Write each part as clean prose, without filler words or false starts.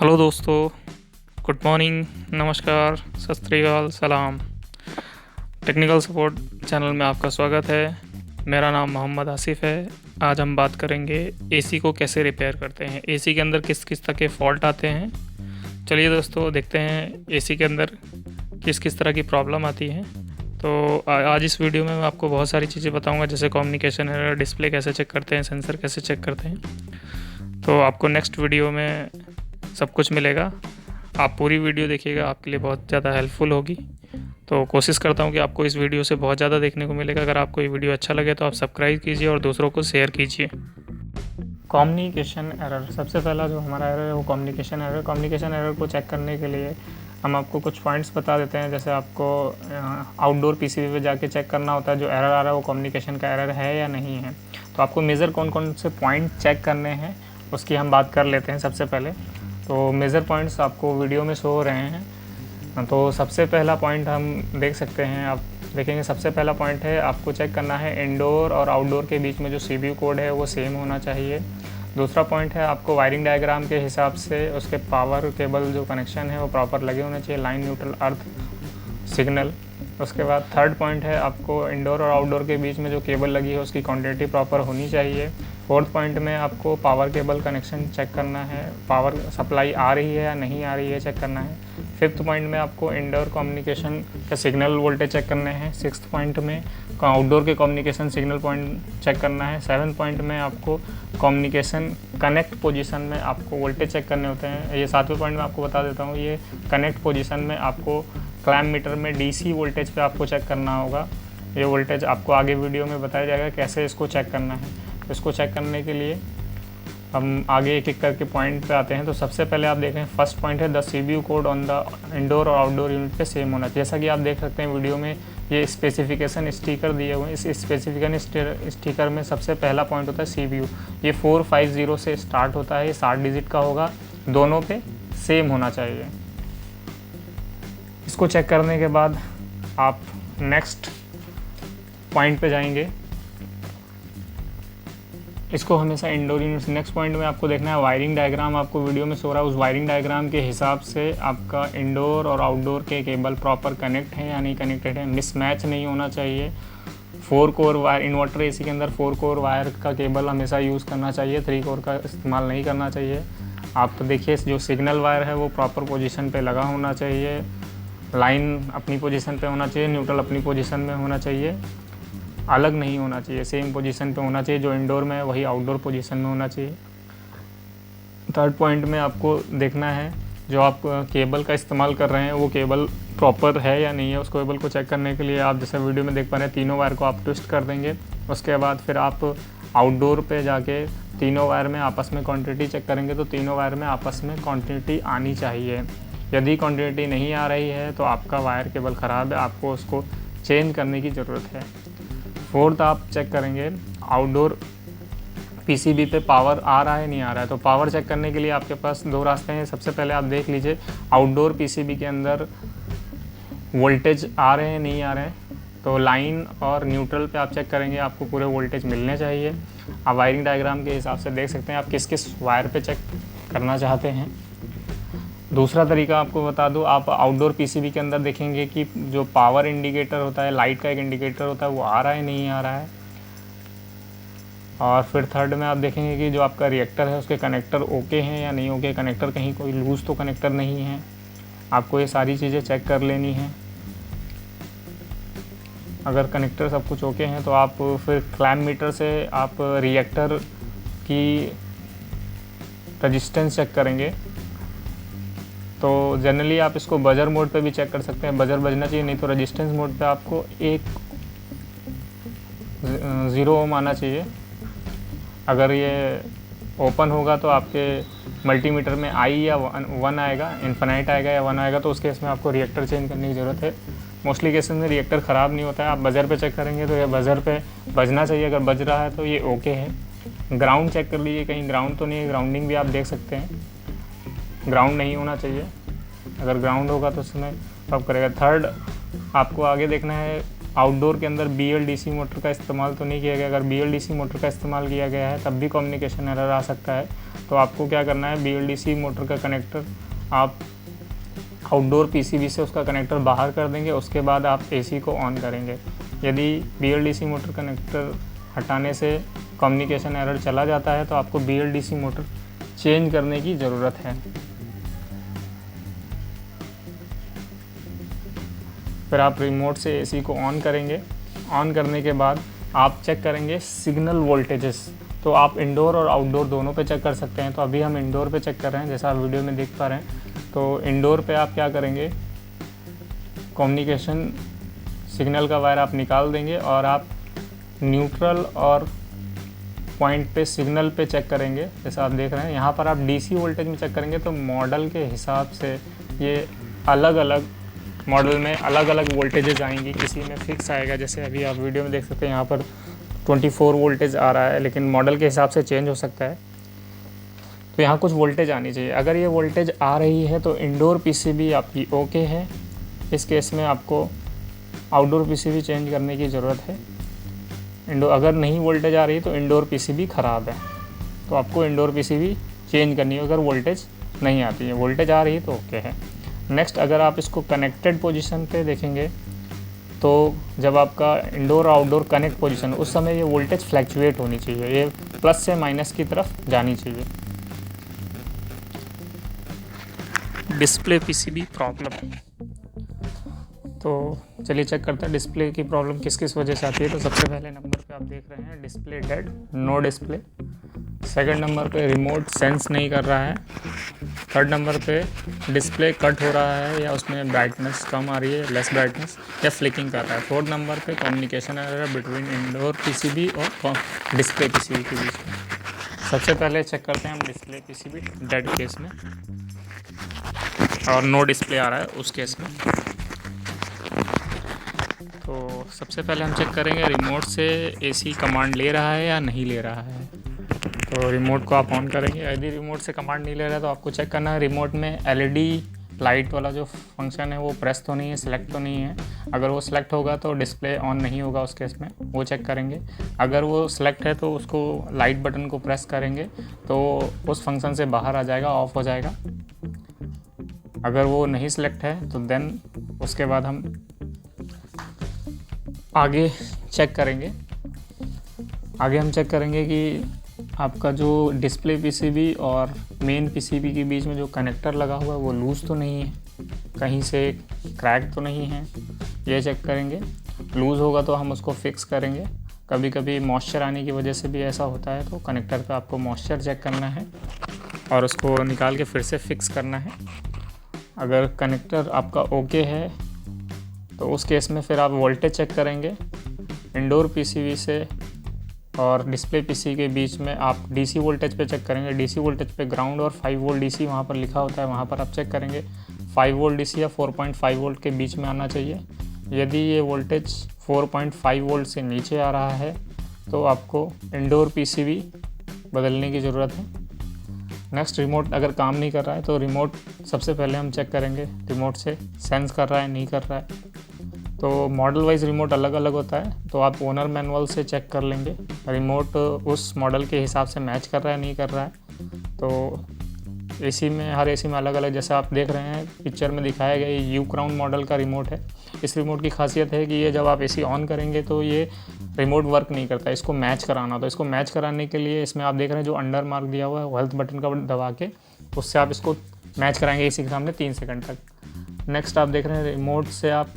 Hello दोस्तों, good morning, नमस्कार, सत श्री अकाल, सलाम। टेक्निकल सपोर्ट चैनल में आपका स्वागत है। मेरा नाम मोहम्मद आसिफ है। आज हम बात करेंगे एसी को कैसे रिपेयर करते हैं, एसी के अंदर किस किस तरह के फॉल्ट आते हैं। चलिए दोस्तों, देखते हैं एसी के अंदर किस किस तरह की प्रॉब्लम आती है। तो आज इस वीडियो में मैं आपको बहुत सारी चीज़ें बताऊंगा, जैसे कम्युनिकेशन एरर, डिस्प्ले कैसे चेक करते हैं, सेंसर कैसे चेक करते हैं। तो आपको नेक्स्ट वीडियो में सब कुछ मिलेगा। आप पूरी वीडियो देखिएगा, आपके लिए बहुत ज़्यादा हेल्पफुल होगी। तो कोशिश करता हूँ कि आपको इस वीडियो से बहुत ज़्यादा देखने को मिलेगा। अगर आपको ये वीडियो अच्छा लगे तो आप सब्सक्राइब कीजिए और दूसरों को शेयर कीजिए। कम्युनिकेशन एरर, सबसे पहला जो हमारा एरर है वो कम्युनिकेशन एरर। कम्युनिकेशन एरर को चेक करने के लिए हम आपको कुछ पॉइंट्स बता देते हैं। जैसे आपको आउटडोर पीसीबी पे जाके चेक करना होता है जो एरर आ रहा है वो कम्युनिकेशन का एरर है या नहीं है। तो आपको मेजर कौन कौन से पॉइंट चेक करने हैं उसकी हम बात कर लेते हैं। सबसे पहले तो मेजर पॉइंट्स आपको वीडियो में शो हो रहे हैं। तो सबसे पहला पॉइंट हम देख सकते हैं, आप देखेंगे सबसे पहला पॉइंट है आपको चेक करना है इंडोर और आउटडोर के बीच में जो सीपीयू कोड है वो सेम होना चाहिए। दूसरा पॉइंट है आपको वायरिंग डायग्राम के हिसाब से उसके पावर केबल जो कनेक्शन है वो प्रॉपर लगे होने चाहिए, लाइन, न्यूट्रल, अर्थ, सिग्नल। उसके बाद थर्ड पॉइंट है आपको इंडोर और आउटडोर के बीच में जो केबल लगी है उसकी क्वांटिटी प्रॉपर होनी चाहिए। फोर्थ पॉइंट में आपको पावर केबल कनेक्शन चेक करना है, पावर सप्लाई आ रही है या नहीं आ रही है चेक करना है। फिफ्थ पॉइंट में आपको इंडोर कम्युनिकेशन का सिग्नल वोल्टेज चेक करने हैं। सिक्स्थ पॉइंट में आउटडोर के कम्युनिकेशन सिग्नल पॉइंट चेक करना है। सेवन्थ पॉइंट में आपको कम्युनिकेशन कनेक्ट पोजीशन में आपको वोल्टेज चेक करने होते हैं। ये सातवें पॉइंट में आपको बता देता हूँ, ये कनेक्ट पोजीशन में आपको क्लैम्प मीटर में डीसी वोल्टेज पे आपको चेक करना होगा। ये वोल्टेज आपको आगे वीडियो में बताया जाएगा कैसे इसको चेक करना है। इसको चेक करने के लिए हम आगे एक एक करके पॉइंट पे आते हैं। तो सबसे पहले आप देखें, फर्स्ट पॉइंट है the CPU code on the indoor और आउटडोर यूनिट पे सेम होना चाहिए। जैसा कि आप देख सकते हैं वीडियो में ये स्पेसिफिकेशन स्टिकर दिए हुए हैं। इस स्पेसिफिकेशन स्टिकर में सबसे पहला पॉइंट होता है सीपीयू। ये 450 से स्टार्ट होता है, ये 60 डिजिट का होगा, दोनों पे सेम होना चाहिए। इसको चेक करने के बाद आप नेक्स्ट पॉइंट पे जाएंगे। इसको हमेशा इंडोर यूनिट। नेक्स्ट पॉइंट में आपको देखना है वायरिंग डायग्राम, आपको वीडियो में शो रहा है। उस वायरिंग डायग्राम के हिसाब से आपका इंडोर और आउटडोर के केबल प्रॉपर कनेक्ट है या नहीं कनेक्टेड है, मिसमैच नहीं होना चाहिए। 4 कोर वायर, इन्वर्टर एसी के अंदर 4 कोर वायर का केबल हमेशा यूज़ करना चाहिए, 3 कोर का इस्तेमाल नहीं करना चाहिए। आप तो देखिए जो सिग्नल वायर है वो प्रॉपर पोजिशन पर लगा होना चाहिए, लाइन अपनी पोजीशन पे होना चाहिए, न्यूट्रल अपनी पोजीशन में होना चाहिए, अलग नहीं होना चाहिए, सेम पोजीशन पे होना चाहिए। जो इंडोर में है वही आउटडोर पोजीशन में होना चाहिए। थर्ड पॉइंट में आपको देखना है जो आप केबल का इस्तेमाल कर रहे हैं वो केबल प्रॉपर है या नहीं है। उस केबल को चेक करने के लिए आप जैसे वीडियो में देख पा रहे हैं तीनों वायर को आप ट्विस्ट कर देंगे। उसके बाद फिर आप आउटडोर पे जाके तीनों वायर में आपस में क्वान्टिटी चेक करेंगे। तो तीनों वायर में आपस में क्वान्टिटी आनी चाहिए। यदि क्वांटिटी नहीं आ रही है तो आपका वायर केबल ख़राब है, आपको उसको चेंज करने की ज़रूरत है। फोर्थ आप चेक करेंगे आउटडोर पीसीबी पे पावर आ रहा है नहीं आ रहा है। तो पावर चेक करने के लिए आपके पास दो रास्ते हैं। सबसे पहले आप देख लीजिए आउटडोर पीसीबी के अंदर वोल्टेज आ रहे हैं नहीं आ रहे हैं। तो लाइन और न्यूट्रल पे आप चेक करेंगे, आपको पूरे वोल्टेज मिलने चाहिए। आप वायरिंग डायग्राम के हिसाब से देख सकते हैं आप किस किस वायर पे चेक करना चाहते हैं। दूसरा तरीका आपको बता दूं, आप आउटडोर पीसीबी के अंदर देखेंगे कि जो पावर इंडिकेटर होता है, लाइट का एक इंडिकेटर होता है, वो आ रहा है नहीं आ रहा है। और फिर थर्ड में आप देखेंगे कि जो आपका रिएक्टर है उसके कनेक्टर ओके हैं या नहीं ओके, कनेक्टर कहीं कोई लूज़ तो कनेक्टर नहीं है। आपको ये सारी चीज़ें चेक कर लेनी है। अगर कनेक्टर सब कुछ ओके हैं तो आप फिर क्लैम्प मीटर से आप रिएक्टर की रजिस्टेंस चेक करेंगे। तो जनरली आप इसको बजर मोड पे भी चेक कर सकते हैं, बजर बजना चाहिए, नहीं तो रेजिस्टेंस मोड पे आपको 0 ओम आना चाहिए। अगर ये ओपन होगा तो आपके मल्टीमीटर में आई या 1 आएगा, इन्फिनाइट आएगा या 1 आएगा, तो उस केस में आपको रिएक्टर चेंज करने की ज़रूरत है। मोस्टली केसेस में रिएक्टर ख़राब नहीं होता है। आप बजर पे चेक करेंगे तो ये बजर पे बजना चाहिए, अगर बज रहा है तो ये ओके है। ग्राउंड चेक कर लीजिए कहीं ग्राउंड तो नहीं है, ग्राउंडिंग भी आप देख सकते हैं, ग्राउंड नहीं होना चाहिए। अगर ग्राउंड होगा तो उसमें सब करेगा। थर्ड आपको आगे देखना है आउटडोर के अंदर BLDC मोटर का इस्तेमाल तो नहीं किया गया। अगर BLDC मोटर का इस्तेमाल किया गया है तब भी कम्युनिकेशन एरर आ सकता है। तो आपको क्या करना है, BLDC मोटर का कनेक्टर आप आउटडोर PCB से उसका कनेक्टर बाहर कर देंगे, उसके बाद आप AC को ऑन करेंगे। यदि BLDC मोटर कनेक्टर हटाने से कम्युनिकेशन एरर चला जाता है तो आपको BLDC मोटर चेंज करने की ज़रूरत है। फिर आप रिमोट से AC को ऑन करेंगे। ऑन करने के बाद आप चेक करेंगे सिग्नल वोल्टेजेस। तो आप इंडोर और आउटडोर दोनों पे चेक कर सकते हैं। तो अभी हम इंडोर पे चेक कर रहे हैं, जैसा आप वीडियो में देख पा रहे हैं। तो इंडोर पे आप क्या करेंगे, कम्युनिकेशन सिग्नल का वायर आप निकाल देंगे और आप न्यूट्रल और पॉइंट पे सिग्नल पे चेक करेंगे। जैसा आप देख रहे हैं यहाँ पर आप DC वोल्टेज में चेक करेंगे तो मॉडल के हिसाब से ये अलग अलग मॉडल में अलग अलग वोल्टेजेस आएंगी। किसी में फिक्स आएगा, जैसे अभी आप वीडियो में देख सकते हैं यहाँ पर 24 वोल्टेज आ रहा है, लेकिन मॉडल के हिसाब से चेंज हो सकता है। तो यहाँ कुछ वोल्टेज आनी चाहिए। अगर ये वोल्टेज आ रही है तो इंडोर PCB आपकी ओके है। इस केस में आपको आउटडोर PCB चेंज करने की ज़रूरत है। अगर नहीं वोल्टेज आ रही है तो इंडोर PCB ख़राब है, तो आपको इंडोर PCB चेंज करनी है। अगर वोल्टेज नहीं आती है, वोल्टेज आ रही है तो ओके है। नेक्स्ट, अगर आप इसको कनेक्टेड पोजीशन पे देखेंगे तो जब आपका इंडोर आउटडोर कनेक्ट पोजीशन, उस समय ये वोल्टेज फ्लैक्चुएट होनी चाहिए, ये प्लस से माइनस की तरफ जानी चाहिए। डिस्प्ले PCB प्रॉब्लम, तो चलिए चेक करते हैं डिस्प्ले की प्रॉब्लम किस किस वजह से आती है। तो सबसे पहले नंबर पे आप देख रहे हैं display dead, no display. Second number पे रिमोट सेंस नहीं कर रहा है। थर्ड नंबर पे डिस्प्ले कट हो रहा है या उसमें ब्राइटनेस कम आ रही है, लेस ब्राइटनेस, या फ्लिकिंग कर रहा है। फोर्थ नंबर पे कम्युनिकेशन एरर है बिटवीन इंडोर PCB और डिस्प्ले PCB के बीच में। सबसे पहले चेक करते हैं हम डिस्प्ले PCB डेड केस में, और नो डिस्प्ले आ रहा है उस केस में। तो सबसे पहले हम चेक करेंगे रिमोट से AC कमांड ले रहा है या नहीं ले रहा है। तो रिमोट को आप ऑन करेंगे। यदि रिमोट से कमांड नहीं ले रहा है तो आपको चेक करना है रिमोट में LED लाइट वाला जो फंक्शन है वो प्रेस तो नहीं है, सिलेक्ट तो नहीं है। अगर वो सिलेक्ट होगा तो डिस्प्ले ऑन नहीं होगा उस केस में, वो चेक करेंगे। अगर वो सिलेक्ट है तो उसको लाइट बटन को प्रेस करेंगे तो उस फंक्शन से बाहर आ जाएगा, ऑफ हो जाएगा। अगर वो नहीं सिलेक्ट है तो देन उसके बाद हम आगे चेक करेंगे। आगे हम चेक करेंगे कि आपका जो डिस्प्ले PCB और मेन PCB के बीच में जो कनेक्टर लगा हुआ है वो लूज़ तो नहीं है, कहीं से क्रैक तो नहीं है, ये चेक करेंगे। लूज़ होगा तो हम उसको फिक्स करेंगे। कभी कभी मॉइस्चर आने की वजह से भी ऐसा होता है, तो कनेक्टर पे आपको मॉइस्चर चेक करना है और उसको निकाल के फिर से फिक्स करना है। अगर कनेक्टर आपका ओके है तो उस केस में फिर आप वोल्टेज चेक करेंगे इंडोर PCB से और डिस्प्ले PC के बीच में। आप DC वोल्टेज पे चेक करेंगे। DC वोल्टेज पे ग्राउंड और 5 वोल्ट DC वहाँ पर लिखा होता है, वहाँ पर आप चेक करेंगे 5 वोल्ट DC या 4.5 वोल्ट के बीच में आना चाहिए। यदि ये वोल्टेज 4.5 वोल्ट से नीचे आ रहा है तो आपको इंडोर PCB बदलने की ज़रूरत है। नेक्स्ट, रिमोट अगर काम नहीं कर रहा है तो रिमोट सबसे पहले हम चेक करेंगे रिमोट से सेंस कर रहा है नहीं कर रहा है। तो मॉडल वाइज रिमोट अलग अलग होता है, तो आप ओनर मैनुअल से चेक कर लेंगे रिमोट उस मॉडल के हिसाब से मैच कर रहा है नहीं कर रहा है। तो AC में, हर AC में अलग अलग, जैसे आप देख रहे हैं पिक्चर में दिखाया गया ये U क्राउन मॉडल का रिमोट है। इस रिमोट की खासियत है कि ये जब आप AC ऑन करेंगे तो ये रिमोट वर्क नहीं करता, इसको मैच कराना। तो इसको मैच कराने के लिए इसमें आप देख रहे हैं जो अंडर मार्क दिया हुआ है, हेल्थ बटन का दबा के उससे आप इसको मैच कराएंगे AC के सामने 3 सेकंड तक। नेक्स्ट, आप देख रहे हैं रिमोट से आप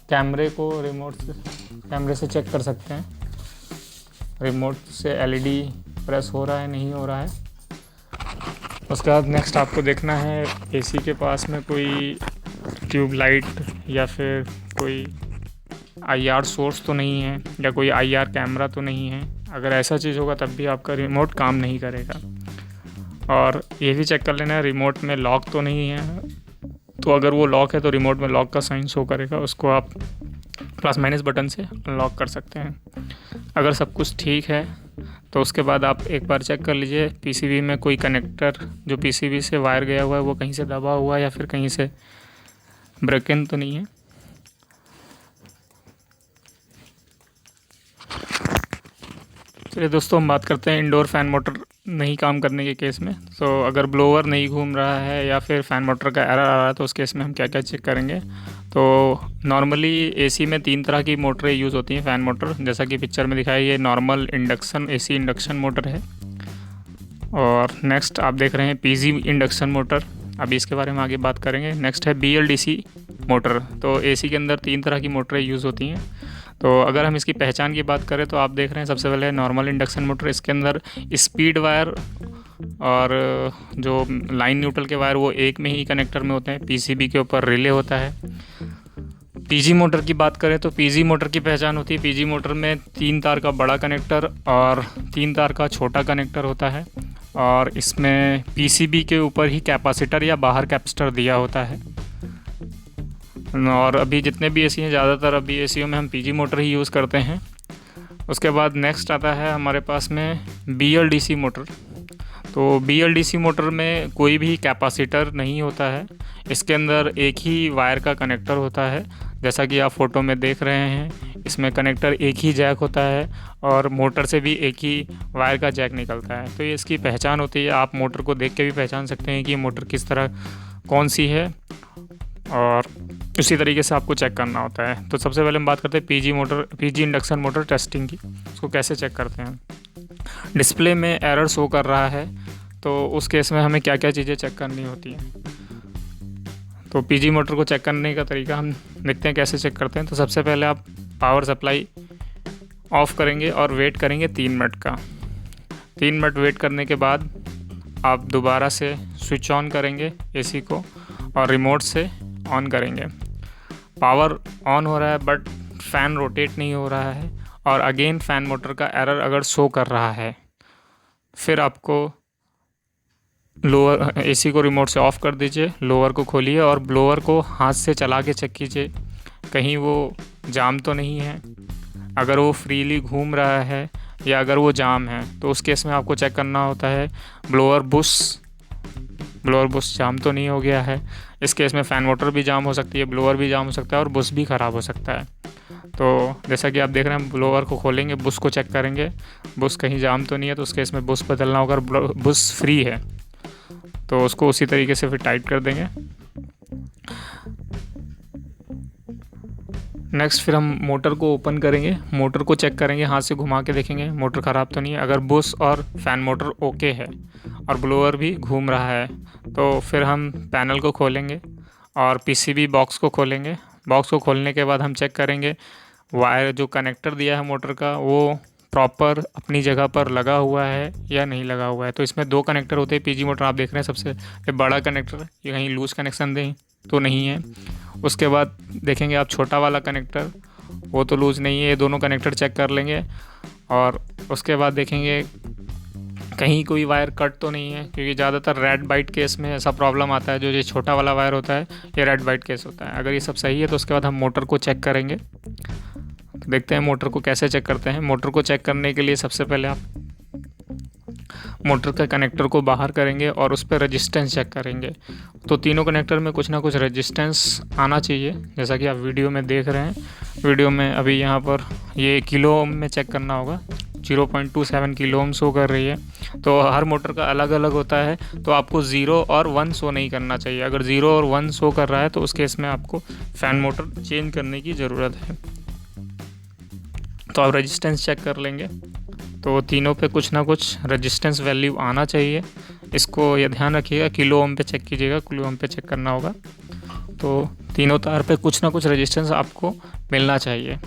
कैमरे को कैमरे से चेक कर सकते हैं रिमोट से LED प्रेस हो रहा है नहीं हो रहा है। उसके बाद नेक्स्ट आपको देखना है AC के पास में कोई ट्यूब लाइट या फिर कोई IR सोर्स तो नहीं है या कोई IR कैमरा तो नहीं है। अगर ऐसा चीज़ होगा तब भी आपका रिमोट काम नहीं करेगा। और ये भी चेक कर लेना है रिमोट में लॉक तो नहीं है। तो अगर वो लॉक है तो रिमोट में लॉक का साइन शो करेगा, उसको आप प्लस माइनस बटन से अनलॉक कर सकते हैं। अगर सब कुछ ठीक है तो उसके बाद आप एक बार चेक कर लीजिए PCB में कोई कनेक्टर जो PCB से वायर गया हुआ है वो कहीं से दबा हुआ है या फिर कहीं से ब्रेकन तो नहीं है। चलिए दोस्तों, हम बात करते हैं इंडोर फ़ैन मोटर नहीं काम करने के केस में। तो अगर ब्लोअर नहीं घूम रहा है या फिर फ़ैन मोटर का एरर आ रहा है तो उस केस में हम क्या क्या चेक करेंगे। तो नॉर्मली एसी में 3 तरह की मोटरें यूज़ होती हैं फ़ैन मोटर, जैसा कि पिक्चर में दिखाया, ये normal induction AC induction motor है। और नेक्स्ट आप देख रहे हैं पीजी इंडक्शन मोटर, अभी इसके बारे में आगे बात करेंगे। नेक्स्ट है बीएलडीसी मोटर। तो एसी के अंदर 3 तरह की मोटरें यूज़ होती हैं। तो अगर हम इसकी पहचान की बात करें तो आप देख रहे हैं सबसे पहले नॉर्मल इंडक्शन मोटर। इसके अंदर स्पीड वायर और जो लाइन न्यूट्रल के वायर वो एक में ही कनेक्टर में होते हैं, पीसीबी के ऊपर रिले होता है। पीजी मोटर की बात करें तो पीजी मोटर की पहचान होती है, पीजी मोटर में 3 तार का बड़ा कनेक्टर और 3 तार का छोटा कनेक्टर होता है, और इसमें पीसीबी के ऊपर ही कैपेसिटर या बाहर कैपेसिटर दिया होता है। और अभी जितने भी एसी हैं, ज़्यादातर अभी एसीओ में हम पीजी मोटर ही यूज़ करते हैं। उसके बाद नेक्स्ट आता है हमारे पास में बीएलडीसी मोटर। तो बीएलडीसी मोटर में कोई भी कैपेसिटर नहीं होता है, इसके अंदर एक ही वायर का कनेक्टर होता है, जैसा कि आप फ़ोटो में देख रहे हैं। इसमें कनेक्टर एक ही जैक होता है और मोटर से भी एक ही वायर का जैक निकलता है। तो ये इसकी पहचान होती है। आप मोटर को देख के भी पहचान सकते हैं कि ये मोटर किस तरह कौन सी है, और उसी तरीके से आपको चेक करना होता है। तो सबसे पहले हम बात करते हैं पीजी इंडक्शन मोटर टेस्टिंग की। उसको कैसे चेक करते हैं? डिस्प्ले में एरर शो कर रहा है तो उस केस में हमें क्या क्या चीज़ें चेक करनी होती हैं। तो पीजी मोटर को चेक करने का तरीका हम देखते हैं कैसे चेक करते हैं। तो सबसे पहले आप पावर सप्लाई ऑफ़ करेंगे और वेट करेंगे 3 मिनट का। 3 मिनट वेट करने के बाद आप दोबारा से स्विच ऑन करेंगे एसी को और रिमोट से ऑन करेंगे। पावर ऑन हो रहा है बट फ़ैन रोटेट नहीं हो रहा है, और अगेन फ़ैन मोटर का एरर अगर शो कर रहा है, फिर आपको लोअर एसी को रिमोट से ऑफ़ कर दीजिए, लोअर को खोलिए और ब्लोअर को हाथ से चला के चेक कीजिए कहीं वो जाम तो नहीं है। अगर वो फ्रीली घूम रहा है या अगर वो जाम है तो उस केस में आपको चेक करना होता है ब्लोअर बुश जाम तो नहीं हो गया है। इस केस में फ़ैन मोटर भी जाम हो सकती है, ब्लोअर भी जाम हो सकता है और बुश भी ख़राब हो सकता है। तो जैसा कि आप देख रहे हैं, ब्लोअर को खोलेंगे, बुश को चेक करेंगे, बुश कहीं जाम तो नहीं है, तो उस केस में बुश बदलना होगा। बुश फ्री है तो उसको उसी तरीके से फिर टाइट कर देंगे। नेक्स्ट फिर हम मोटर को ओपन करेंगे, मोटर को चेक करेंगे, हाथ से घुमा के देखेंगे मोटर ख़राब तो नहीं है। अगर बुश और फ़ैन मोटर ओके है और ब्लोअर भी घूम रहा है तो फिर हम पैनल को खोलेंगे और पीसीबी बॉक्स को खोलेंगे। बॉक्स को खोलने के बाद हम चेक करेंगे वायर जो कनेक्टर दिया है मोटर का वो प्रॉपर अपनी जगह पर लगा हुआ है या नहीं लगा हुआ है। तो इसमें 2 कनेक्टर होते हैं पीजी मोटर, आप देख रहे हैं सबसे बड़ा कनेक्टर, ये कहीं लूज़ कनेक्शन दें तो नहीं है। उसके बाद देखेंगे आप छोटा वाला कनेक्टर, वो तो लूज़ नहीं है। ये दोनों कनेक्टर चेक कर लेंगे और उसके बाद देखेंगे कहीं कोई वायर कट तो नहीं है, क्योंकि ज़्यादातर रेड बाइट केस में ऐसा प्रॉब्लम आता है। जो ये छोटा वाला वायर होता है ये रेड बाइट केस होता है। अगर ये सब सही है तो उसके बाद हम मोटर को चेक करेंगे। तो देखते हैं मोटर को कैसे चेक करते हैं। मोटर को चेक करने के लिए सबसे पहले आप मोटर का कनेक्टर को बाहर करेंगे और उस पर रेजिस्टेंस चेक करेंगे। तो तीनों कनेक्टर में कुछ ना कुछ रेजिस्टेंस आना चाहिए, जैसा कि आप वीडियो में देख रहे हैं। वीडियो में अभी यहाँ पर ये किलो ओम में चेक करना होगा, 0.27 किलो ओम शो कर रही है। तो हर मोटर का अलग अलग होता है, तो आपको 0 और 1 शो नहीं करना चाहिए। अगर 0 और 1 शो कर रहा है तो उस केस में आपको फ़ैन मोटर चेंज करने की ज़रूरत है। तो आप रेजिस्टेंस चेक कर लेंगे, तो तीनों पे कुछ ना कुछ रेजिस्टेंस वैल्यू आना चाहिए। इसको ये ध्यान रखिएगा, किलो ओम पे चेक कीजिएगा, किलो ओम पे चेक करना होगा। तो तीनों तार पे कुछ ना कुछ रेजिस्टेंस आपको मिलना चाहिए।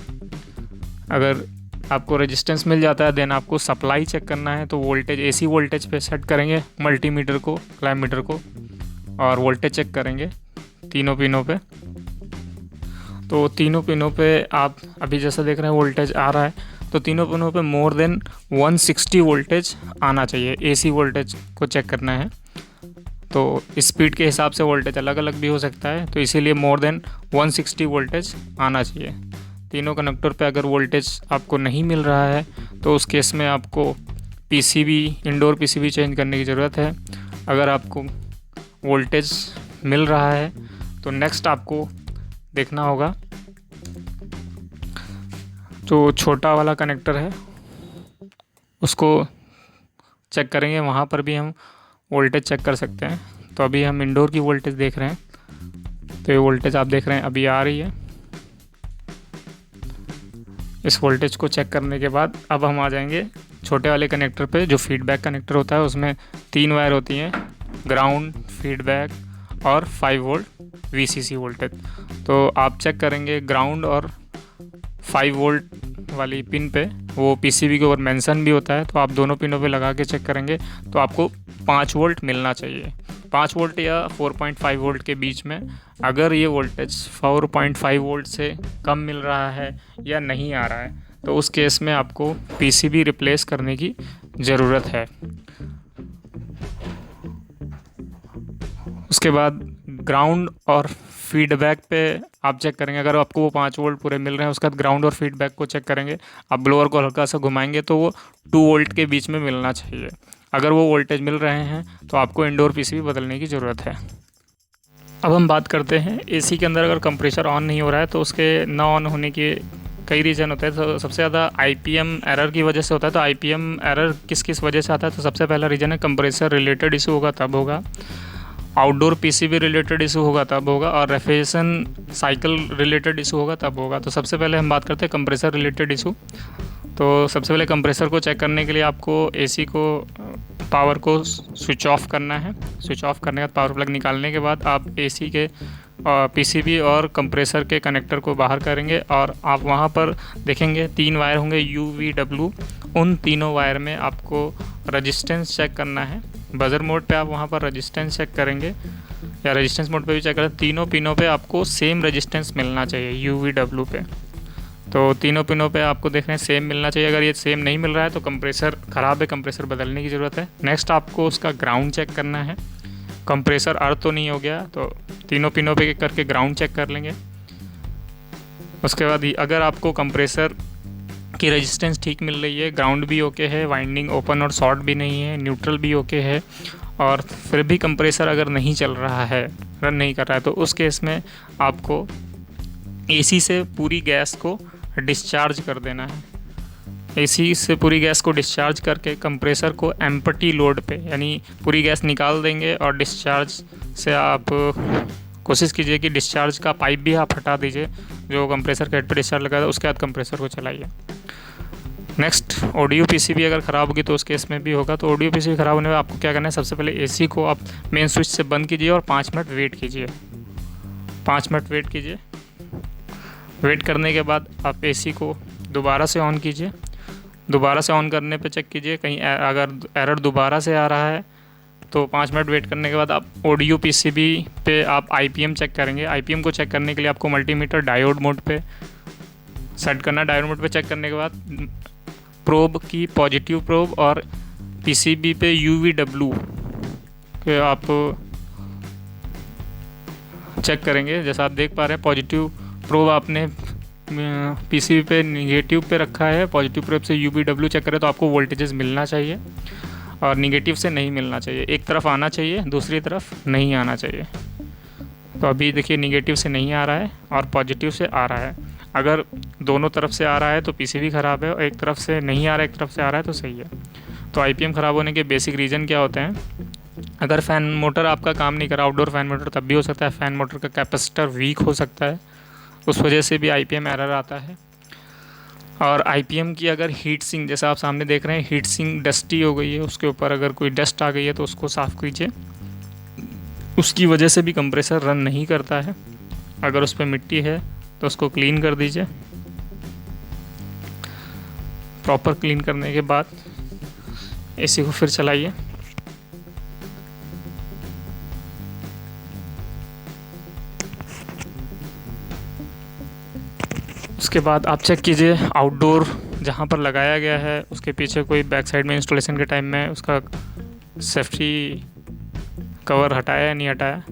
अगर आपको रेजिस्टेंस मिल जाता है देन आपको सप्लाई चेक करना है। तो वोल्टेज एसी वोल्टेज पे सेट करेंगे मल्टीमीटर को, क्लैम्प मीटर को, और वोल्टेज चेक करेंगे तीनों पिनों पे। तो तीनों पिनों पे आप अभी जैसा देख रहे हैं वोल्टेज आ रहा है, तो तीनों पिनों पे मोर देन 160 वोल्टेज आना चाहिए। एसी वोल्टेज को चेक करना है, तो स्पीड के हिसाब से वोल्टेज अलग अलग भी हो सकता है, तो इसीलिए मोर देन 160 वोल्टेज आना चाहिए। तीनों कनेक्टर पे अगर वोल्टेज आपको नहीं मिल रहा है तो उस केस में आपको पीसीबी, इंडोर पीसीबी चेंज करने की ज़रूरत है। अगर आपको वोल्टेज मिल रहा है तो नेक्स्ट आपको देखना होगा जो छोटा वाला कनेक्टर है उसको चेक करेंगे, वहाँ पर भी हम वोल्टेज चेक कर सकते हैं। तो अभी हम इंडोर की वोल्टेज देख रहे हैं, तो ये वोल्टेज आप देख रहे हैं अभी आ रही है। इस वोल्टेज को चेक करने के बाद अब हम आ जाएंगे छोटे वाले कनेक्टर पे, जो फीडबैक कनेक्टर होता है। उसमें 3 वायर होती हैं, ग्राउंड, फीडबैक और 5 वोल्ट VCC वोल्टेज। तो आप चेक करेंगे ग्राउंड और 5 वोल्ट वाली पिन पे, वो PCB के ऊपर मेंशन भी होता है, तो आप दोनों पिनों पे लगा के चेक करेंगे तो आपको 5 वोल्ट मिलना चाहिए। 5 वोल्ट या 4.5 वोल्ट के बीच में। अगर ये वोल्टेज 4.5 वोल्ट से कम मिल रहा है या नहीं आ रहा है, तो उस केस में आपको PCB रिप्लेस करने की ज़रूरत है। उसके बाद ग्राउंड और फीडबैक पे आप चेक करेंगे। अगर आपको वो 5 वोल्ट पूरे मिल रहे हैं, उसके बाद ग्राउंड और फीडबैक को चेक करेंगे। आप ब्लोअर को हल्का सा घुमाएंगे तो वो 2 वोल्ट के बीच में मिलना चाहिए। अगर वो वोल्टेज मिल रहे हैं तो आपको इंडोर PCB बदलने की ज़रूरत है। अब हम बात करते हैं AC के अंदर अगर कंप्रेसर ऑन नहीं हो रहा है तो उसके ना ऑन होने के कई रीज़न होते हैं। तो सबसे ज़्यादा IPM एरर की वजह से होता है। तो IPM एरर किस किस वजह से आता है? तो सबसे पहला रीज़न है कंप्रेसर रिलेटेड इशू होगा तब होगा, आउटडोर PCB रिलेटेड इशू होगा तब होगा, और रेफ्रिजरेशन साइकिल रिलेटेड इशू होगा तब होगा। तो सबसे पहले हम बात करते हैं कंप्रेसर रिलेटेड इशू। तो सबसे पहले कंप्रेसर को चेक करने के लिए आपको AC को पावर को स्विच ऑफ करना है। स्विच ऑफ करने के बाद पावर प्लग निकालने के बाद आप AC के PCB और कंप्रेसर के कनेक्टर को बाहर करेंगे और आप वहाँ पर देखेंगे 3 वायर होंगे UVW। उन तीनों वायर में आपको रेजिस्टेंस चेक करना है। बजर मोड पे आप वहाँ पर रेजिस्टेंस चेक करेंगे या रेजिस्टेंस मोड पे भी चेक करें। तीनों पिनों पे आपको सेम रेजिस्टेंस मिलना चाहिए UVW पे। तो तीनों पिनों पे आपको देख रहे हैं सेम मिलना चाहिए। अगर ये सेम नहीं मिल रहा है तो कंप्रेसर ख़राब है, कंप्रेसर बदलने की ज़रूरत है। नेक्स्ट आपको उसका ग्राउंड चेक करना है। कंप्रेसर अर्थ तो नहीं हो गया, तो तीनों पिनों पे करके ग्राउंड चेक कर लेंगे। उसके बाद अगर आपको कंप्रेसर की रेजिस्टेंस ठीक मिल रही है, ग्राउंड भी ओके है, वाइंडिंग ओपन और शॉर्ट भी नहीं है, न्यूट्रल भी ओके है, और फिर भी कंप्रेसर अगर नहीं चल रहा है, रन नहीं कर रहा है, तो उस केस में आपको AC से पूरी गैस को डिस्चार्ज कर देना है। AC से पूरी गैस को डिस्चार्ज करके कंप्रेसर को एम्प्टी लोड पे, यानी पूरी गैस निकाल देंगे और डिस्चार्ज से आप कोशिश कीजिए कि डिस्चार्ज का पाइप भी आप हटा दीजिए जो कंप्रेसर के हेड पे डिस्चार्ज लगा था। उसके बाद कंप्रेसर को चलाइए। नेक्स्ट ऑडियो PCB अगर ख़राब होगी तो उस केस में भी होगा। तो ऑडियो PCB ख़राब होने में आपको क्या करना है? सबसे पहले AC को आप मेन स्विच से बंद कीजिए और 5 मिनट वेट कीजिए। 5 मिनट वेट कीजिए। वेट करने के बाद आप AC को दोबारा से ऑन कीजिए। दोबारा से ऑन करने पे चेक कीजिए कहीं अगर एरर दोबारा से आ रहा है तो 5 मिनट वेट करने के बाद आप ऑडियो PCB पे आप IPM चेक करेंगे। IPM को चेक करने के लिए आपको मल्टीमीटर डायोड मोड पे सेट करना। डायोड मोड पे चेक करने के बाद प्रोब की पॉजिटिव प्रोब और PCB पे UVW के आप चेक करेंगे। जैसा आप देख पा रहे हैं पॉजिटिव प्रोब आपने PCB पे निगेटिव पे रखा है, पॉजिटिव प्रोब से UVW चेक करें तो आपको वोल्टेजेस मिलना चाहिए और निगेटिव से नहीं मिलना चाहिए। एक तरफ आना चाहिए, दूसरी तरफ नहीं आना चाहिए। तो अभी देखिए निगेटिव से नहीं आ रहा है और पॉजिटिव से आ रहा है। अगर दोनों तरफ से आ रहा है तो PCB ख़राब है, और एक तरफ से नहीं आ रहा है, एक तरफ से आ रहा है तो सही है। तो IPM ख़राब होने के बेसिक रीज़न क्या होते हैं? अगर फ़ैन मोटर आपका काम नहीं कर रहा, आउटडोर फ़ैन मोटर, तब भी हो सकता है फ़ैन मोटर का कैपेसिटर वीक हो सकता है, उस वजह से भी IPM एरर आता है। और IPM की अगर हीट सिंक, जैसा आप सामने देख रहे हैं, हीट सिंक डस्टी हो गई है, उसके ऊपर अगर कोई डस्ट आ गई है तो उसको साफ़ कीजिए। उसकी वजह से भी कंप्रेसर रन नहीं करता है। अगर उस पर मिट्टी है तो उसको क्लीन कर दीजिए। प्रॉपर क्लीन करने के बाद AC को फिर चलाइए। उसके बाद आप चेक कीजिए आउटडोर जहाँ पर लगाया गया है उसके पीछे कोई बैक साइड में इंस्टॉलेशन के टाइम में उसका सेफ्टी कवर हटाया या नहीं हटाया।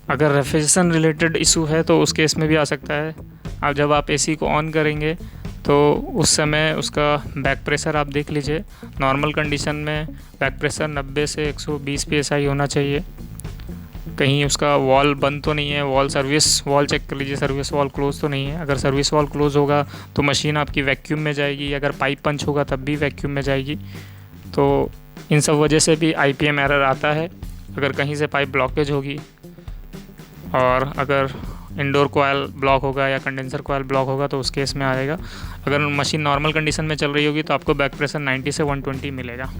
अगर रेफ्रिजरेशन रिलेटेड इशू है तो उस केस में भी आ सकता है। अब जब आप AC को ऑन करेंगे तो उस समय उसका बैक प्रेशर आप देख लीजिए। नॉर्मल कंडीशन में बैक प्रेशर 90 से 120 PSI होना चाहिए। कहीं उसका वॉल बंद तो नहीं है, वॉल चेक कर लीजिए, सर्विस वॉल क्लोज़ तो नहीं है। अगर सर्विस वॉल क्लोज़ होगा तो मशीन आपकी वैक्यूम में जाएगी, अगर पाइप पंच होगा तब भी वैक्यूम में जाएगी। तो इन सब वजह से भी IPM एरर आता है। अगर कहीं से पाइप ब्लॉकेज होगी और अगर इंडोर कोयल ब्लॉक होगा या कंडेंसर कोयल ब्लॉक होगा तो उस केस में आएगा। अगर मशीन नॉर्मल कंडीशन में चल रही होगी तो आपको बैक प्रेशर 90 से 120 मिलेगा।